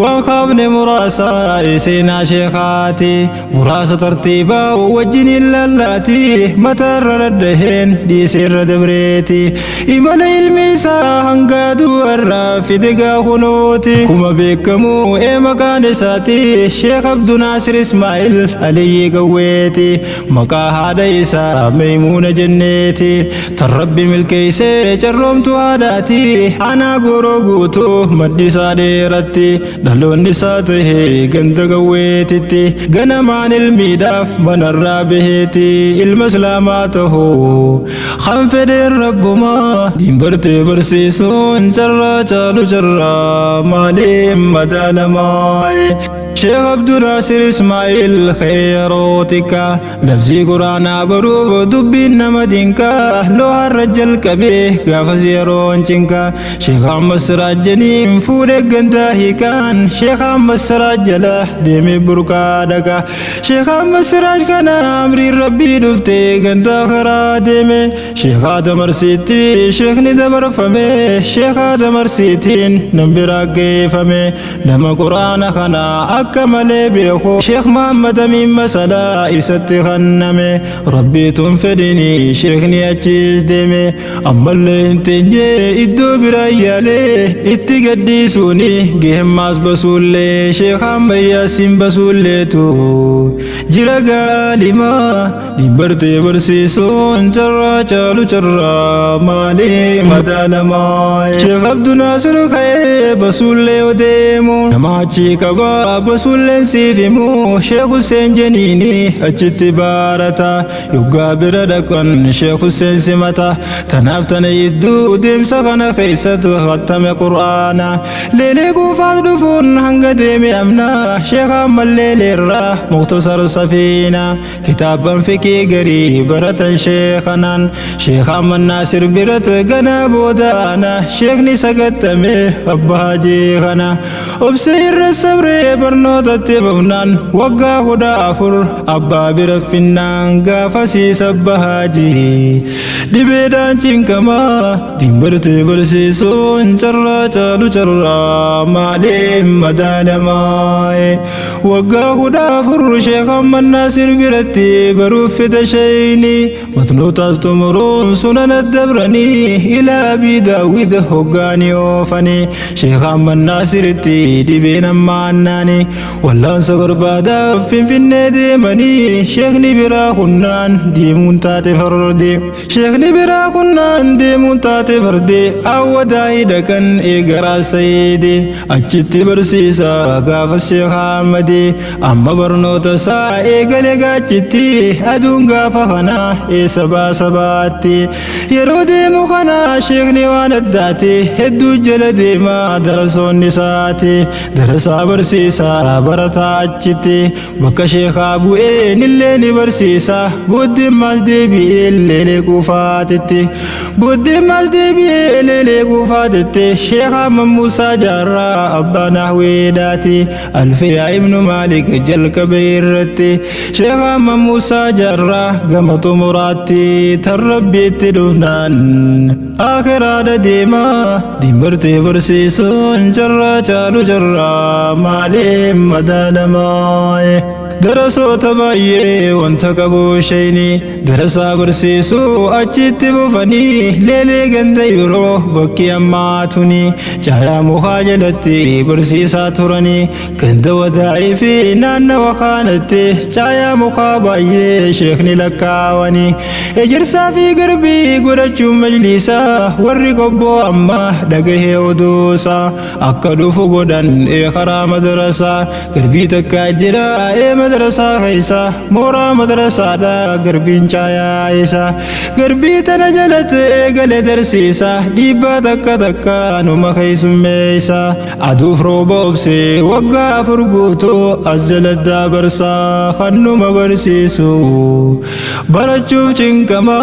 وخابن مراسا إسينا شيخاتي مراسة ترتيبا وجن اللاتي متر الدهن دي سر دبريتي إيمان الميسا هنقادو الرافي دقا خنوتي كما بيكمو مكان ساتي شيخ عبد ناصر إسماعيل علي قويتي مكا هذا إيسا ميمون جنيتي تربي ملكيسي جرمتو هاداتي أنا قروقوتو مدي صاديرتي دلون نساته قند قويتتي قنمان الميداف من الرابهتي المسلاماته خنفد الرب ما دين برتي برسيسون جرى جالو جرى ماليم مدان ماي شيخ عبد ناصر إسماعيل خيروتك لفظي قرآن بروف دبين مدينكا لو الرجل كبيه قاف زيرون جنكا شيخ عم السراج جنيم فورك قنتاهي كان شيخ عم السراج له ديمي بركادك شيخ عم السراج كان أمري ربي دفتي قنتا خرا ديمي شيخ آدم مرسيتي شيخ ندبر فمي شيخ آدم مرسيتين نمبراك فمي نما قرآن خنا كمال بيخو شيخ محمد من مسألة إستي خنمي ربي تنفدني شيخني أتشيز ديمي أما اللي انتنجي إدو برايالي اتقديسوني جيهم ماس بسولي شيخ عم ياسين بسولي تو جرى قالي ما دي برتي برسيسون جرى جالو جرى مالي مدان ماي شيخ عبد ناصر خي بسولي وديمو نماتشي كبا بسولين سيفمو شيخ حسين جنيني أجت بارتا يقابر دكان شيخ حسين سمتا تنافتن يدو ديم سخن خيست ختم قرآن ليلي قفاد دفون هنگ ديمي أمنا شيخ عمال ليلي الراه مختصر سفينة كتابا فكي قريب برتا شيخنا شيخ عمال ناصر برت قنا بودانا شيخ نسقتمي أبها جيخنا وبسير الصبر برنوتتي بفنان وقا خدا أفر أبا برفنان قافسي سبهاجي دي بيدان چنكما دمبرتي برسيسون جرى جالو جرى ماليم مدان ماي وقا خدا أفر شيخ من ناصر برتي بروف دشيني مطنوط استمرون سنن الدبرني إلى أبي داود هقاني وفني شيخ من ناصر تي دي بينا معناني والله صبر بادا في النادي مني شيخني برا كنان دي منتات فردي شيخني برا كنان دي منتات فردي أو دايدا كان إقرا سيدي أجت برسيسا قاف الشيخ عمدي أما برنوت سا إقلق أجتي أدون قاف خنا إسبا سباتي يرودي مخنا شيخني وانداتي هدو جلدي ما درسون نساتي درسا برسيسا برتا أجتي بك شيخ أبو نلني برسيسا بود مزدي بي اللي كفاتتي بود مزدي بي اللي كفاتتي شيخ موسى جرى أبا نحوي داتي ألفيا ابن مالك جل كبيرتي شيخ موسى جرى قمت مراتي تربي تدونان آخر هذا ديما دمرتي برسيسون جرى جالو جرى ماليم مدان ماي درسو تبايي وانت قبو شيني درسا برسيسو أجت بفني ليلي قند يروح بكي أماتوني جايا مخاجلتي برسيسا ترني كند وداعي في نان وخانتي جايا مخابايي شيخني لكاواني اجرسا في قربي قرجو مجلسا وري قبو أما دقه ودوسا أكدو فقودان إخرا مدرسا قربي تكاجرا مدرسة خيسا مورا مدرسة دا قربين شايا عيسا قربي تنجلت قل درسيسا ديبا تكا تكا نوما خيس ميسا عدوف روبوبسي وقا فرقوتو أزلت دا برسا خنوما برسيسو برچوف چنكما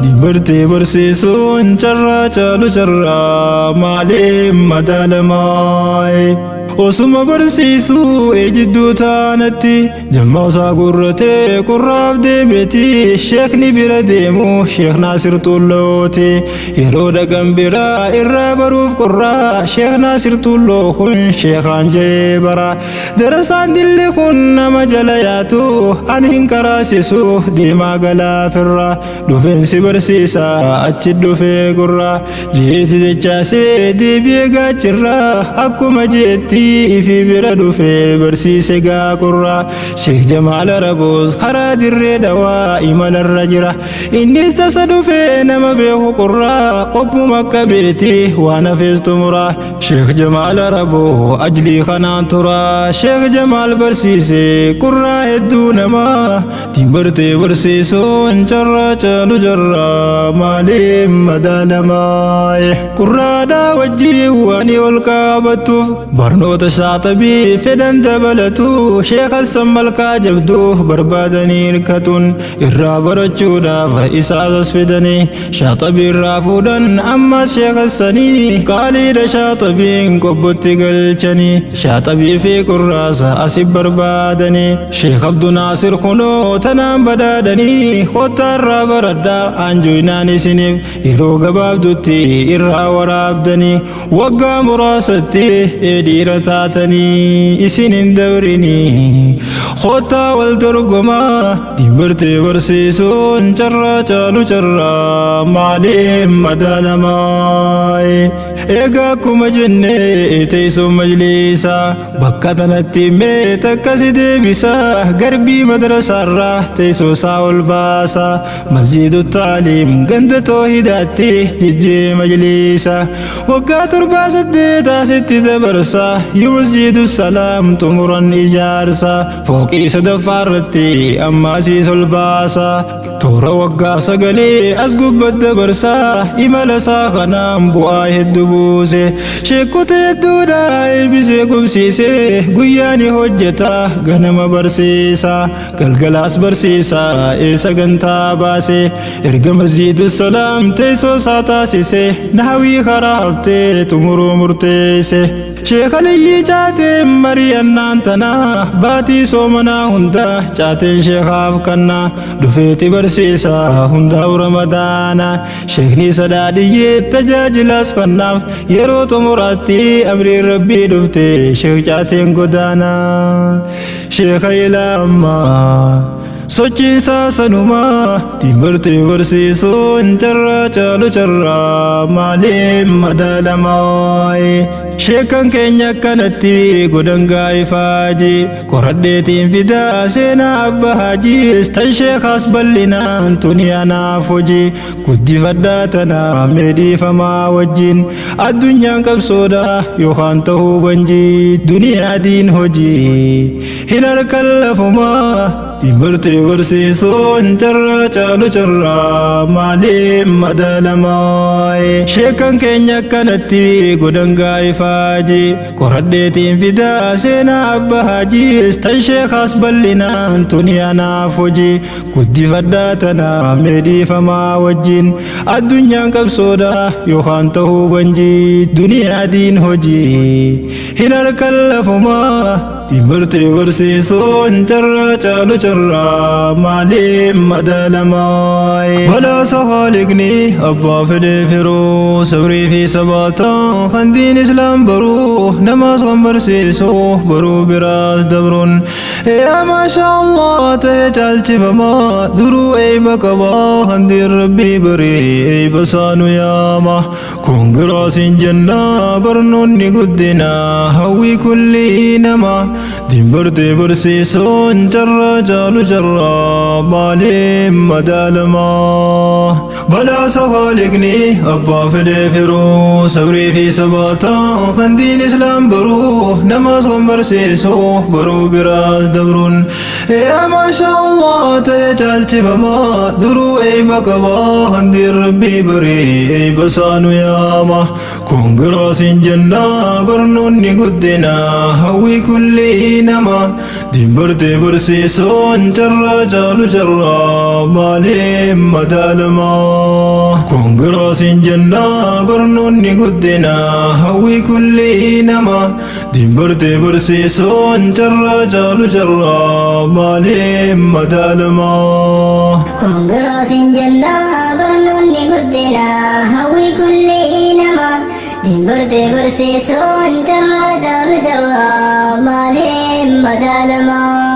ديبرتي برسيسو انچرا چالو چرا ماليم مدال ماي osuma barsiisu ejiddu taanatti jammaasaa gurratee qurraaf deebeti sheekni bira deemu sheek Naasir Tullooti yeroo dhaqan bira irraa baruuf qurraa sheek Naasir Tulloo kun sheekaan jee bara darasaan dilli kun nama jala yaatu ani hin karaasisu deemaa galaafirra dhufeensi barsiisa achi dhufee gurra jeeti jechaasee deebi'ee gaachirra akkuma jeetti ifi bira dhufee barsiise gaaqurra sheek Jamaal Araboos karaa dirree dhawaa imalarra jira innis tasa dhufee nama beeku qurra qobbuma akka beeti waan hafees tumura sheek Jamaal Araboo ajlii kanaan tura sheek Jamaal barsiise qurra hedduu nama timbartee barsiisuun carraa caalu jarra maaliif madaalamaaye qurraadhaa wajjii waan ol qaabattuuf barnoota Shaatabii fedhan dabalatu sheek Hassan Malkaa jabduu barbaadanii hirkatuun irraa barachuudhaaf isaas fedanii Shaatabii irraa fuudhan ammas sheek Hassanii qaaliidha Shaatabiin qobbotti galchanii Shaatabii fi qurraasa asif barbaadanii sheek Abduu Naasir kunoo tanaan badhaadhanii kottaarraa baradhaa anjooynaan isiniif yeroo gabaabdutti irraa waraabdanii waggaa muraasatti dhiira taatanii isin hin dabrinii kottaa wal dorgomaa timbartee barsiisuun carraa caalu carraa maaliif madaalamaaye egaa akkuma jenne teessoon majliisa bakka tanatti mee takkasi deebisa garbii madrasaarraa teessoo isaa ol baasa masjiidu taaliim ganda toohidaatti jijjee majliisa waggaa 7 sitti dabarsa yu masjiidu salaam xumuran ijaarsa fooqii sadaffaarratti ammaasiis ol baasa toora waggaa 9 as gubbat dabarsa imala isaa kanaan bu'aa hedduu buuse sheekota hedduudha eebisee gubsiise guyyaani hojjeta ganama barsiisa galgalaas barsiisa sagantaa baase erga masjiidu salaam teessoo isaa taasise nahawii karaa haftee xumuruu murteesse sheek Aliyyii caateen mari'annaan tanaa baatii soomanaa hunda caateen sheekaaf kannaa dhufeeti barsiisa hundaa'u ramadaana sheekni Sadaadiyyee tajaajilaas kannaaf yeroo xumuraatti amriin rabbii dhufte sheek caateen godaana sheeka ilaamaa sochiisaa sanumaa timbartee barsiisuun carraa caalu carraa maaliif madaalamaaye sheekan keenya akkanatti godangaa ifaaji qoradheetiin fidaa seenaa abba haajiis tan sheekaas bal'inaan tuni anaaf hojii guddifadhaa tanaa meedhiifamaa wajjin addunyaan qabsoodha yookaan ta'uu banjii duniyaadiin hojii hin harkan lafumaa timbartee barsiisuun carraa caalu carraa maaliif madaalamaaye sheekan keenya akkanatti godangaa ifaaji qoradheetiin fidaa seenaa abba haajiis tan sheekaas bal'inaan tuni anaaf hojii guddifadhaa tanaa meedhiifamaa wajjin addunyaan qabsoodha yookaan ta'uu banjii duniyaadiin hojii hin harkan lafumaa timbartee barsiisuun carraa caalu carraa maaliif madaalamaaye balaasa haaliqni abbaa fedhee firuu sabrii fi sabaataa kan diin islaam baruu namaas kan barsiisu baruu biraas dabruun yaa maashaa Allah ta'e caalchifamaa duruu eeyba qabaa kan diin rabbii baree eeyba saanu yaama koongiraasiin jannaa barnoonni guddinaa hawwii kulli nama timbartee barsiisuun carraa caalu carraa maaliif madaalamaa balaasa haaliqni abbaa fedhee firuu sabrii fi sabaataa kan diin islaam baruu namaas kan barsiisu baruu biraas dabruun yaa maashaa Allah ta'e caalchifamaa duruu eeyba qabaa kan diin rabbii baree eeyba saanu yaama koongiraasiin jannaa barnoonni guddinaa hawwii kulli nama timbartee barsiisuun carraa caalu carraa maaliif madaalamaa Kongiraasin jennaa barnoonni guddinaa hawwii kulli namaa diinbartee barsiisuun carraa caalu carraa maaliin madaalamaa. Kongiraasin jennaa barnoonni guddinaa hawwii kulli namaa diinbartee barsiisuun carraa caalu carraa maaliin madaalamaa.